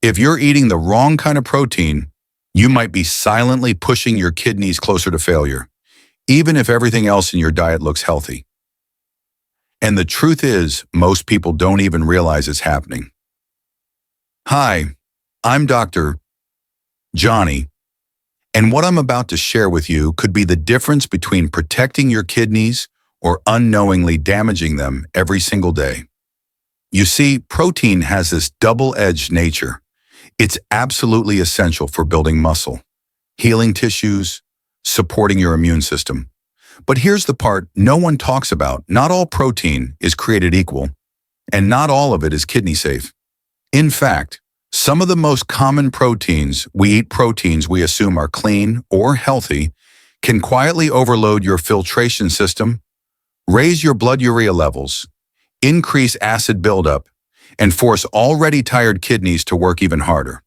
If you're eating the wrong kind of protein, you might be silently pushing your kidneys closer to failure, even if everything else in your diet looks healthy. And the truth is, most people don't even realize it's happening. Hi, I'm Dr. Johnny, and what I'm about to share with you could be the difference between protecting your kidneys or unknowingly damaging them every single day. You see, protein has this double-edged nature. It's absolutely essential for building muscle, healing tissues, supporting your immune system. But here's the part no one talks about. Not all protein is created equal, and not all of it is kidney safe. In fact, some of the most common proteins we assume are clean or healthy can quietly overload your filtration system, raise your blood urea levels, increase acid buildup, and force already tired kidneys to work even harder.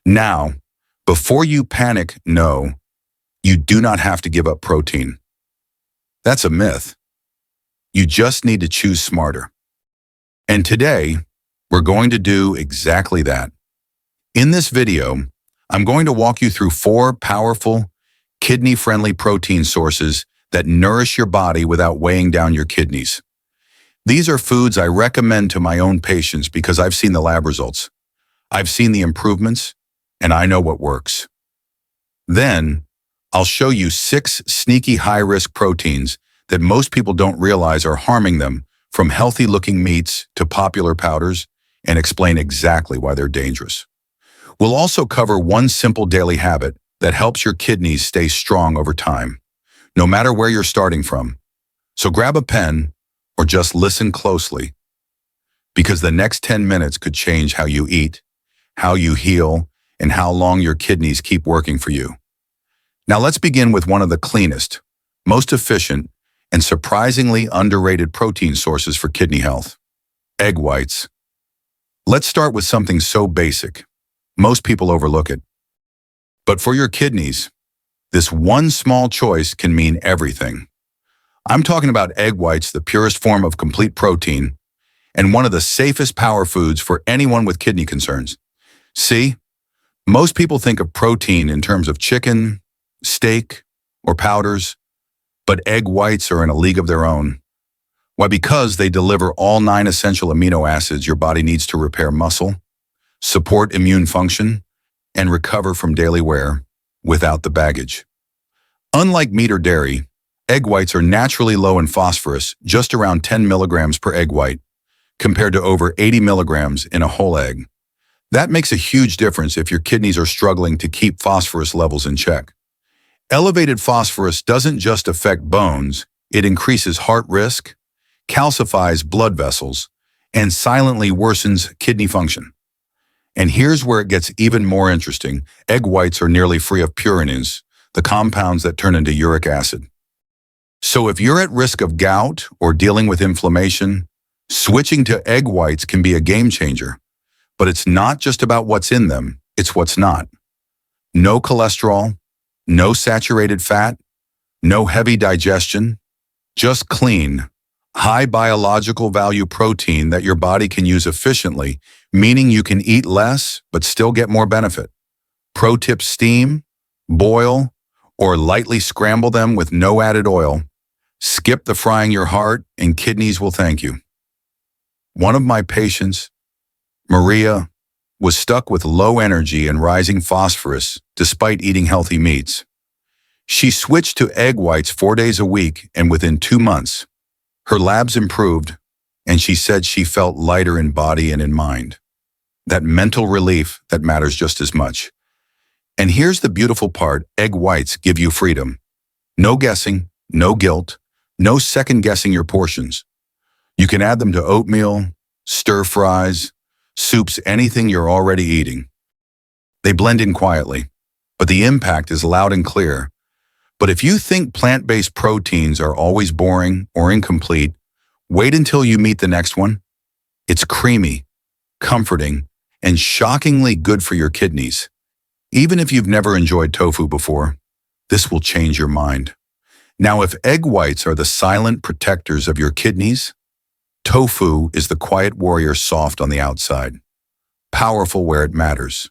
Now, before you panic, no, you do not have to give up protein. That's a myth. You just need to choose smarter. And today, we're going to do exactly that. In this video, I'm going to walk you through 4 powerful, kidney-friendly protein sources that nourish your body without weighing down your kidneys. These are foods I recommend to my own patients because I've seen the lab results. I've seen the improvements, and I know what works. Then, I'll show you 6 sneaky high-risk proteins that most people don't realize are harming them, from healthy-looking meats to popular powders, and explain exactly why they're dangerous. We'll also cover one simple daily habit that helps your kidneys stay strong over time, no matter where you're starting from. So grab a pen, or just listen closely, because the next 10 minutes could change how you eat, how you heal, and how long your kidneys keep working for you. Now let's begin with one of the cleanest, most efficient, and surprisingly underrated protein sources for kidney health: egg whites. Let's start with something so basic. Most people overlook it. But for your kidneys, this one small choice can mean everything. I'm talking about egg whites, the purest form of complete protein, and one of the safest power foods for anyone with kidney concerns. See, most people think of protein in terms of chicken, steak, or powders, but egg whites are in a league of their own. Why? Because they deliver all 9 essential amino acids your body needs to repair muscle, support immune function, and recover from daily wear without the baggage. Unlike meat or dairy, egg whites are naturally low in phosphorus, just around 10 milligrams per egg white, compared to over 80 milligrams in a whole egg. That makes a huge difference if your kidneys are struggling to keep phosphorus levels in check. Elevated phosphorus doesn't just affect bones, it increases heart risk, calcifies blood vessels, and silently worsens kidney function. And here's where it gets even more interesting. Egg whites are nearly free of purines, the compounds that turn into uric acid. So if you're at risk of gout or dealing with inflammation, switching to egg whites can be a game changer. But it's not just about what's in them, it's what's not. No cholesterol, no saturated fat, no heavy digestion, just clean, high biological value protein that your body can use efficiently, meaning you can eat less but still get more benefit. Pro tip: steam, boil, or lightly scramble them with no added oil. Skip the frying your heart and kidneys will thank you. One of my patients, Maria, was stuck with low energy and rising phosphorus despite eating healthy meats. She switched to egg whites 4 days a week, and within 2 months, her labs improved, and she said she felt lighter in body and in mind. That mental relief that matters just as much. And here's the beautiful part: egg whites give you freedom. No guessing, no guilt, no second-guessing your portions. You can add them to oatmeal, stir-fries, soups, anything you're already eating. They blend in quietly, but the impact is loud and clear. But if you think plant-based proteins are always boring or incomplete, wait until you meet the next one. It's creamy, comforting, and shockingly good for your kidneys. Even if you've never enjoyed tofu before, this will change your mind. Now, if egg whites are the silent protectors of your kidneys, tofu is the quiet warrior, soft on the outside. powerful where it matters.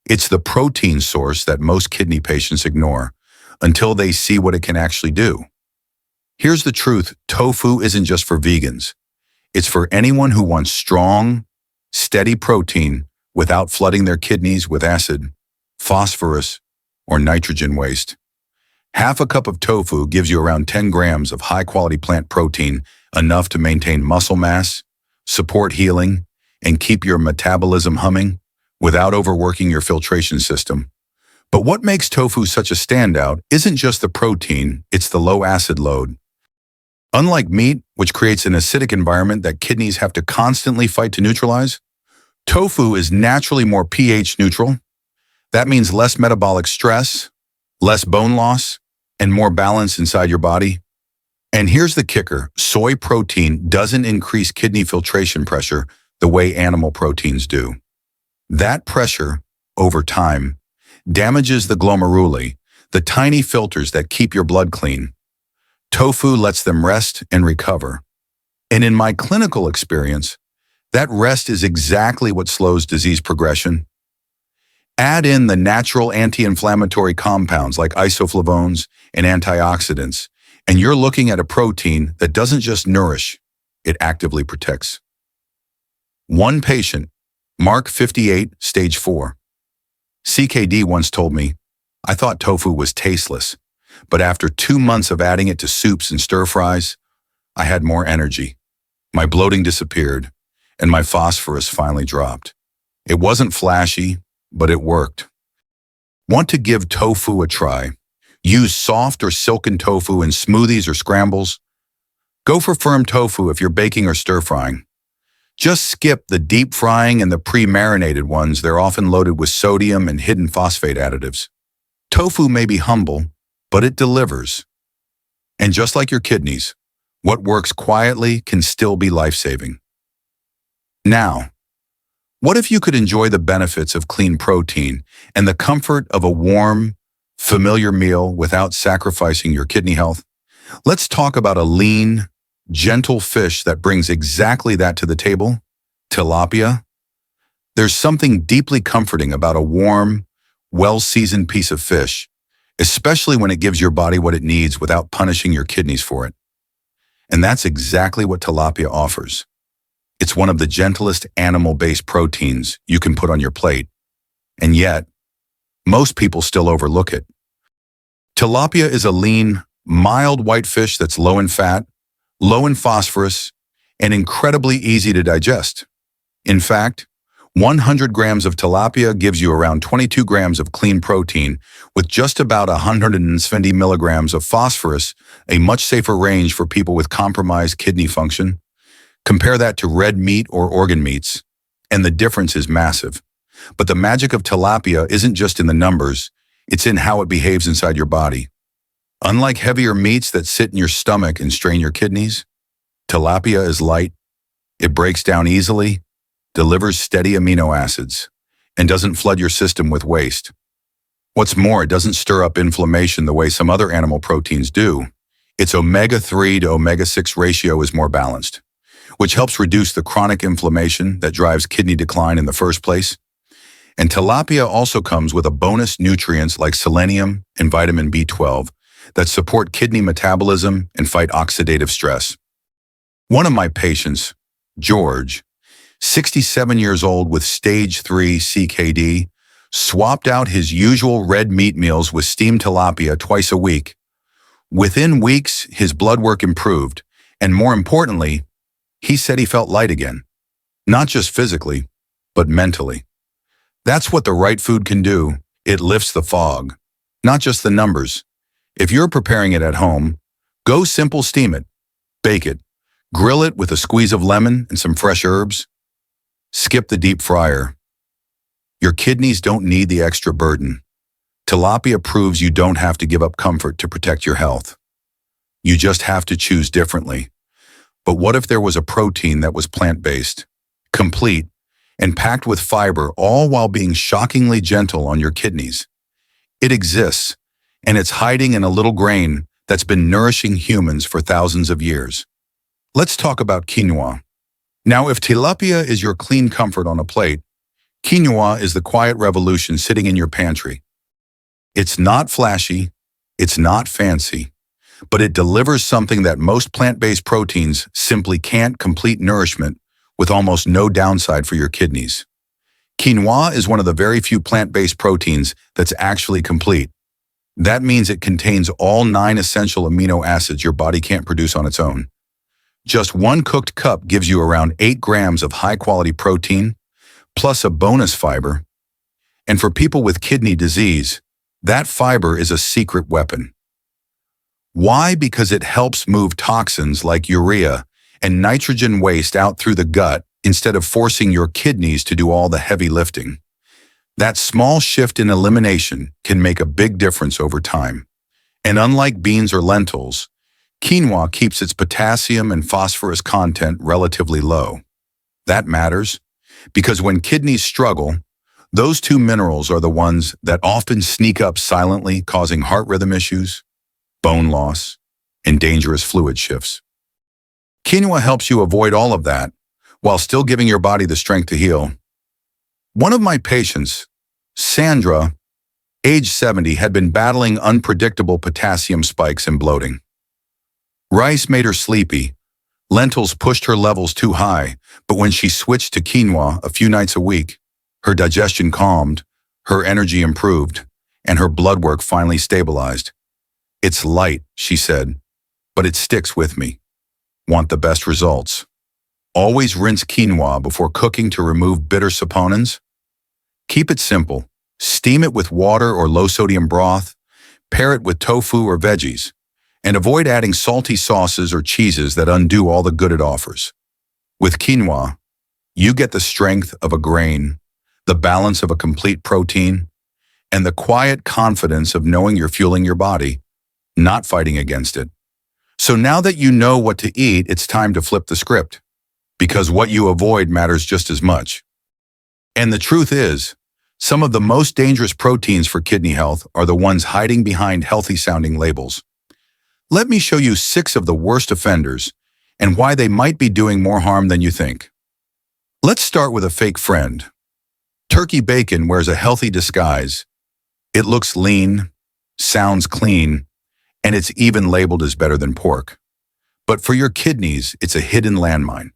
It's the protein source that most kidney patients ignore until they see what it can actually do. Here's the truth: tofu isn't just for vegans. It's for anyone who wants strong, steady protein without flooding their kidneys with acid, phosphorus, or nitrogen waste. Half a cup of tofu gives you around 10 grams of high-quality plant protein, enough to maintain muscle mass, support healing, and keep your metabolism humming without overworking your filtration system. But what makes tofu such a standout isn't just the protein, it's the low acid load. Unlike meat, which creates an acidic environment that kidneys have to constantly fight to neutralize, tofu is naturally more pH neutral. That means less metabolic stress, less bone loss, and more balance inside your body. And here's the kicker: soy protein doesn't increase kidney filtration pressure the way animal proteins do. That pressure, over time, damages the glomeruli, the tiny filters that keep your blood clean. Tofu lets them rest and recover. And in my clinical experience, that rest is exactly what slows disease progression. Add in the natural anti-inflammatory compounds like isoflavones and antioxidants, and you're looking at a protein that doesn't just nourish, it actively protects. One patient, Mark 58, stage 4. CKD once told me, "I thought tofu was tasteless, but after 2 months of adding it to soups and stir-fries, I had more energy. My bloating disappeared, and my phosphorus finally dropped. It wasn't flashy, but it worked." Want to give tofu a try? Use soft or silken tofu in smoothies or scrambles. Go for firm tofu if you're baking or stir-frying. Just skip the deep frying and the pre-marinated ones. They're often loaded with sodium and hidden phosphate additives. Tofu may be humble, but it delivers. And just like your kidneys, what works quietly can still be life-saving. Now, what if you could enjoy the benefits of clean protein and the comfort of a warm, familiar meal without sacrificing your kidney health? Let's talk about a lean, gentle fish that brings exactly that to the table: tilapia. There's something deeply comforting about a warm, well-seasoned piece of fish, especially when it gives your body what it needs without punishing your kidneys for it. And that's exactly what tilapia offers. It's one of the gentlest animal-based proteins you can put on your plate, and yet, most people still overlook it. Tilapia is a lean, mild white fish that's low in fat, low in phosphorus, and incredibly easy to digest. In fact, 100 grams of tilapia gives you around 22 grams of clean protein, with just about 170 milligrams of phosphorus, a much safer range for people with compromised kidney function. Compare that to red meat or organ meats, and the difference is massive. But the magic of tilapia isn't just in the numbers, it's in how it behaves inside your body. Unlike heavier meats that sit in your stomach and strain your kidneys, tilapia is light, it breaks down easily, delivers steady amino acids, and doesn't flood your system with waste. What's more, it doesn't stir up inflammation the way some other animal proteins do. Its omega-3 to omega-6 ratio is more balanced, which helps reduce the chronic inflammation that drives kidney decline in the first place. And tilapia also comes with a bonus nutrients like selenium and vitamin B12 that support kidney metabolism and fight oxidative stress. One of my patients, George, 67 years old with stage 3 CKD, swapped out his usual red meat meals with steamed tilapia twice a week. Within weeks, his blood work improved, and more importantly, he said he felt light again, not just physically, but mentally. That's what the right food can do. It lifts the fog, not just the numbers. If you're preparing it at home, go simple: steam it, bake it, grill it with a squeeze of lemon and some fresh herbs. Skip the deep fryer. Your kidneys don't need the extra burden. Tilapia proves you don't have to give up comfort to protect your health. You just have to choose differently. But what if there was a protein that was plant-based, complete, and packed with fiber, all while being shockingly gentle on your kidneys? It exists, and it's hiding in a little grain that's been nourishing humans for thousands of years. Let's talk about quinoa. Now, if tilapia is your clean comfort on a plate, Quinoa is the quiet revolution sitting in your pantry. It's not flashy, it's not fancy, but it delivers something that most plant-based proteins simply can't: complete nourishment with almost no downside for your kidneys. Quinoa is one of the very few plant-based proteins that's actually complete. That means it contains all 9 essential amino acids your body can't produce on its own. Just one cooked cup gives you around 8 grams of high-quality protein, plus a bonus fiber. And for people with kidney disease, that fiber is a secret weapon. Why? Because it helps move toxins like urea and nitrogen waste out through the gut instead of forcing your kidneys to do all the heavy lifting. That small shift in elimination can make a big difference over time. And unlike beans or lentils, quinoa keeps its potassium and phosphorus content relatively low. That matters because when kidneys struggle, those 2 minerals are the ones that often sneak up silently, causing heart rhythm issues, bone loss, and dangerous fluid shifts. Quinoa helps you avoid all of that while still giving your body the strength to heal. One of my patients, Sandra, age 70, had been battling unpredictable potassium spikes and bloating. Rice made her sleepy, lentils pushed her levels too high, but when she switched to quinoa a few nights a week, her digestion calmed, her energy improved, and her blood work finally stabilized. "It's light," she said, "but it sticks with me." Want the best results? Always rinse quinoa before cooking to remove bitter saponins. Keep it simple. Steam it with water or low-sodium broth, pair it with tofu or veggies, and avoid adding salty sauces or cheeses that undo all the good it offers. With quinoa, you get the strength of a grain, the balance of a complete protein, and the quiet confidence of knowing you're fueling your body, not fighting against it. So now that you know what to eat, it's time to flip the script, because what you avoid matters just as much. And the truth is, some of the most dangerous proteins for kidney health are the ones hiding behind healthy-sounding labels. Let me show you 6 of the worst offenders and why they might be doing more harm than you think. Let's start with a fake friend. Turkey bacon wears a healthy disguise. It looks lean, sounds clean, and it's even labeled as better than pork. But for your kidneys, it's a hidden landmine.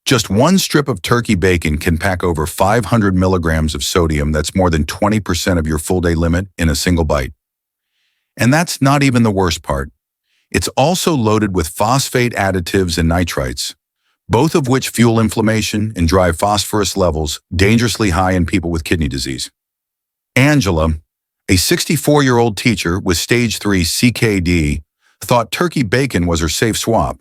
Just one strip of turkey bacon can pack over 500 milligrams of sodium. That's more than 20% of your full-day limit in a single bite. And that's not even the worst part. It's also loaded with phosphate additives and nitrites, both of which fuel inflammation and drive phosphorus levels dangerously high in people with kidney disease. Angela, a 64-year-old teacher with stage 3 CKD, thought turkey bacon was her safe swap.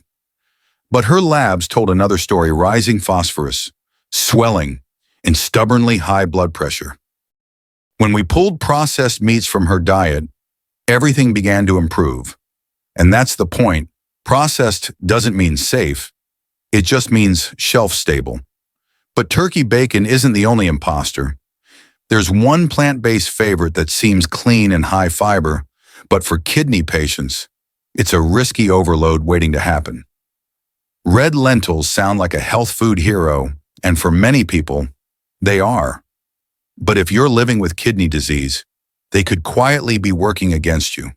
But her labs told another story: rising phosphorus, swelling, and stubbornly high blood pressure. When we pulled processed meats from her diet, everything began to improve. And that's the point. Processed doesn't mean safe. It just means shelf-stable. But turkey bacon isn't the only imposter. There's one plant-based favorite that seems clean and high fiber, but for kidney patients, it's a risky overload waiting to happen. Red lentils sound like a health food hero, and for many people, they are. But if you're living with kidney disease, they could quietly be working against you.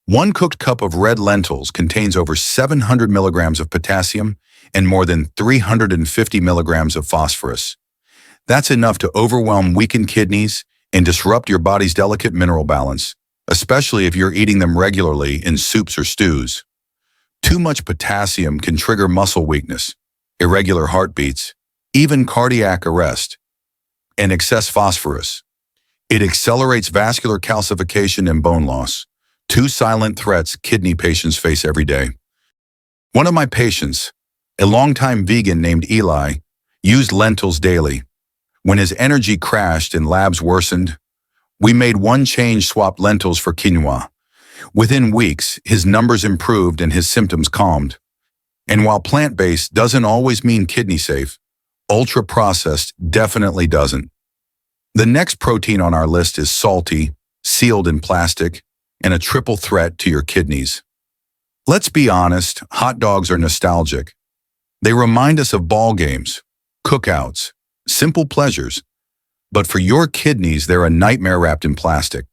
One cooked cup of red lentils contains over 700 milligrams of potassium and more than 350 milligrams of phosphorus. That's enough to overwhelm weakened kidneys and disrupt your body's delicate mineral balance, especially if you're eating them regularly in soups or stews. Too much potassium can trigger muscle weakness, irregular heartbeats, even cardiac arrest. And excess phosphorus, it accelerates vascular calcification and bone loss, 2 silent threats kidney patients face every day. One of my patients, a longtime vegan named Eli, used lentils daily. When his energy crashed and labs worsened, we made one change: swapped lentils for quinoa. Within weeks, his numbers improved and his symptoms calmed. And while plant-based doesn't always mean kidney-safe, ultra-processed definitely doesn't. The next protein on our list is salty, sealed in plastic, and a triple threat to your kidneys. Let's be honest, hot dogs are nostalgic. They remind us of ball games, cookouts, simple pleasures But for your kidneys, they're a nightmare wrapped in plastic.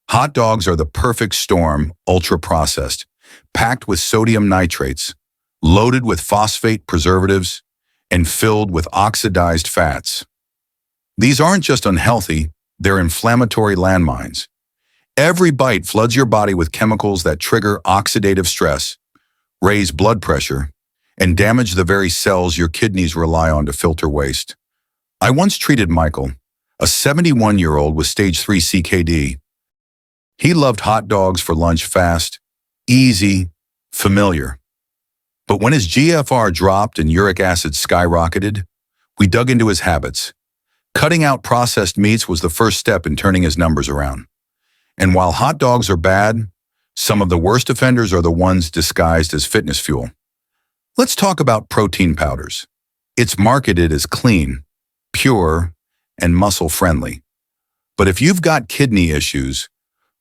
Hot dogs are the perfect storm, ultra-processed, packed with sodium nitrates, loaded with phosphate preservatives, and filled with oxidized fats. These aren't just unhealthy, they're inflammatory landmines. Every bite floods your body with chemicals that trigger oxidative stress, raise blood pressure, and damage the very cells your kidneys rely on to filter waste. I once treated Michael, a 71-year-old with stage 3 CKD. He loved hot dogs for lunch fast, easy, familiar. But when his GFR dropped and uric acid skyrocketed, we dug into his habits. Cutting out processed meats was the first step in turning his numbers around. And while hot dogs are bad, some of the worst offenders are the ones disguised as fitness fuel. Let's talk about protein powders. It's marketed as clean, pure, and muscle-friendly. But if you've got kidney issues,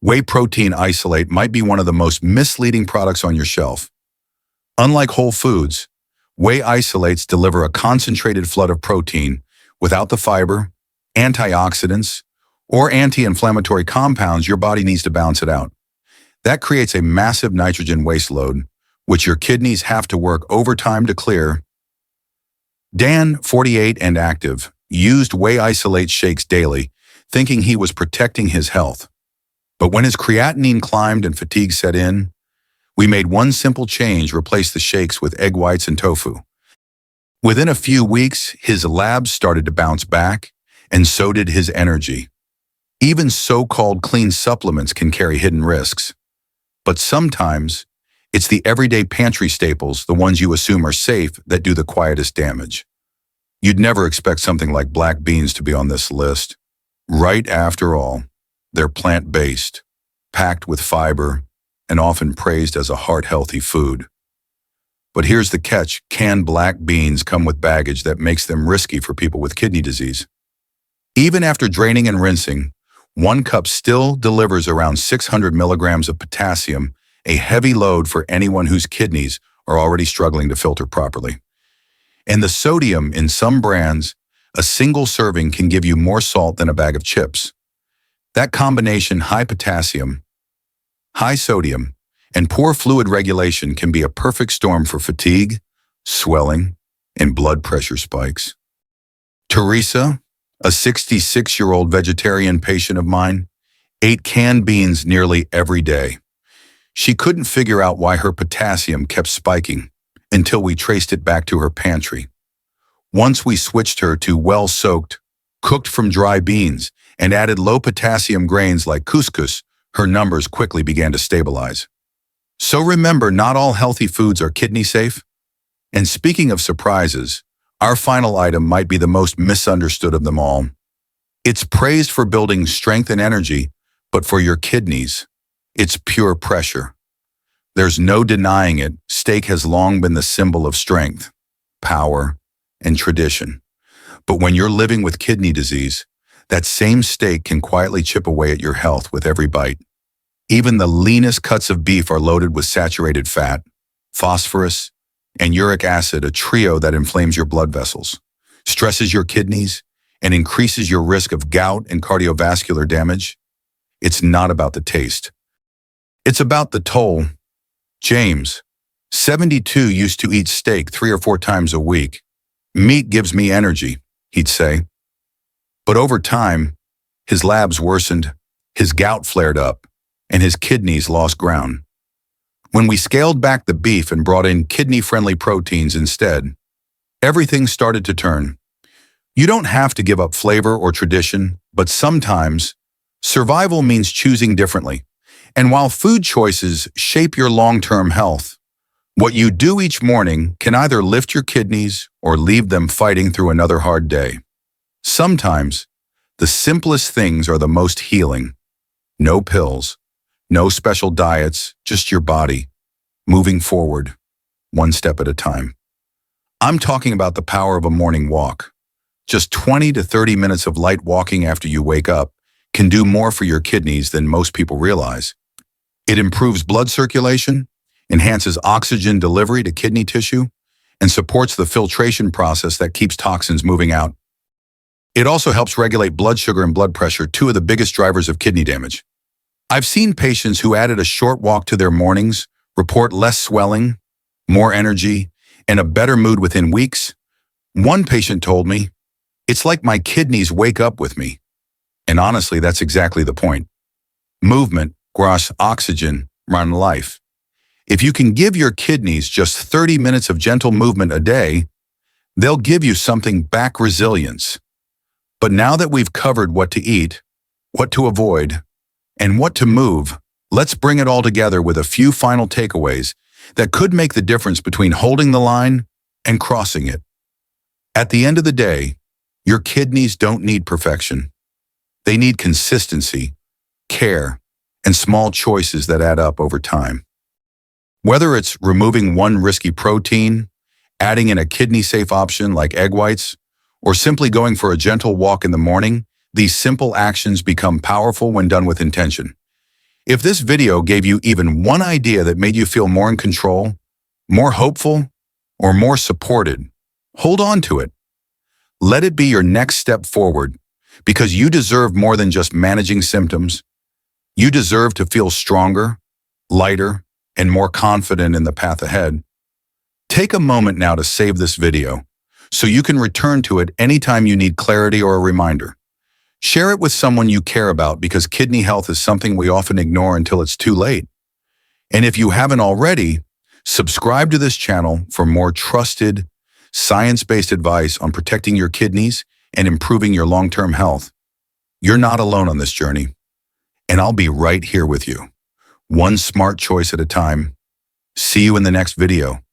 whey protein isolate might be one of the most misleading products on your shelf. Unlike whole foods, whey isolates deliver a concentrated flood of protein without the fiber, antioxidants, or anti-inflammatory compounds your body needs to balance it out. That creates a massive nitrogen waste load, which your kidneys have to work overtime to clear. Dan, 48 and active, used whey isolate shakes daily, thinking he was protecting his health. But when his creatinine climbed and fatigue set in, we made one simple change: replace the shakes with egg whites and tofu. Within a few weeks, his labs started to bounce back, and so did his energy. Even so-called clean supplements can carry hidden risks. But sometimes, it's the everyday pantry staples, the ones you assume are safe, that do the quietest damage. You'd never expect something like black beans to be on this list. Right, after all, they're plant-based, packed with fiber, and often praised as a heart-healthy food. But here's the catch: canned black beans come with baggage that makes them risky for people with kidney disease. Even after draining and rinsing, 1 cup still delivers around 600 milligrams of potassium, a heavy load for anyone whose kidneys are already struggling to filter properly. And the sodium in some brands, a single serving can give you more salt than a bag of chips. That combination, high potassium, high sodium, and poor fluid regulation, can be a perfect storm for fatigue, swelling, and blood pressure spikes. Teresa, a 66-year-old vegetarian patient of mine, ate canned beans nearly every day. She couldn't figure out why her potassium kept spiking until we traced it back to her pantry. Once we switched her to well-soaked, cooked from dry beans, and added low-potassium grains like couscous, her numbers quickly began to stabilize. So remember, not all healthy foods are kidney safe. And speaking of surprises, our final item might be the most misunderstood of them all. It's praised for building strength and energy, but for your kidneys, it's pure pressure. There's no denying it, steak has long been the symbol of strength, power, and tradition. But when you're living with kidney disease, that same steak can quietly chip away at your health with every bite. Even the leanest cuts of beef are loaded with saturated fat, phosphorus, and uric acid, a trio that inflames your blood vessels, stresses your kidneys, and increases your risk of gout and cardiovascular damage. It's not about the taste. It's about the toll. James, 72, used to eat steak 3 or 4 times a week. "Meat gives me energy," he'd say. But over time, his labs worsened, his gout flared up, and his kidneys lost ground. When we scaled back the beef and brought in kidney-friendly proteins instead, everything started to turn. You don't have to give up flavor or tradition, but sometimes survival means choosing differently. And while food choices shape your long-term health, what you do each morning can either lift your kidneys or leave them fighting through another hard day. Sometimes, the simplest things are the most healing. No pills, no special diets, just your body, moving forward, one step at a time. I'm talking about the power of a morning walk. Just 20 to 30 minutes of light walking after you wake up can do more for your kidneys than most people realize. It improves blood circulation, enhances oxygen delivery to kidney tissue, and supports the filtration process that keeps toxins moving out. It also helps regulate blood sugar and blood pressure, two of the biggest drivers of kidney damage. I've seen patients who added a short walk to their mornings report less swelling, more energy, and a better mood within weeks. One patient told me, "It's like my kidneys wake up with me." And honestly, that's exactly the point. Movement grows oxygen run life. If you can give your kidneys just 30 minutes of gentle movement a day, they'll give you something back: resilience. But now that we've covered what to eat, what to avoid, and what to move, let's bring it all together with a few final takeaways that could make the difference between holding the line and crossing it. At the end of the day, your kidneys don't need perfection. They need consistency, care, and small choices that add up over time. Whether it's removing one risky protein, adding in a kidney-safe option like egg whites, or simply going for a gentle walk in the morning, these simple actions become powerful when done with intention. If this video gave you even one idea that made you feel more in control, more hopeful, or more supported, hold on to it. Let it be your next step forward, because you deserve more than just managing symptoms. You deserve to feel stronger, lighter, and more confident in the path ahead. Take a moment now to save this video, so you can return to it anytime you need clarity or a reminder. Share it with someone you care about, because kidney health is something we often ignore until it's too late. And if you haven't already, subscribe to this channel for more trusted, science-based advice on protecting your kidneys and improving your long-term health. You're not alone on this journey, and I'll be right here with you, one smart choice at a time. See you in the next video.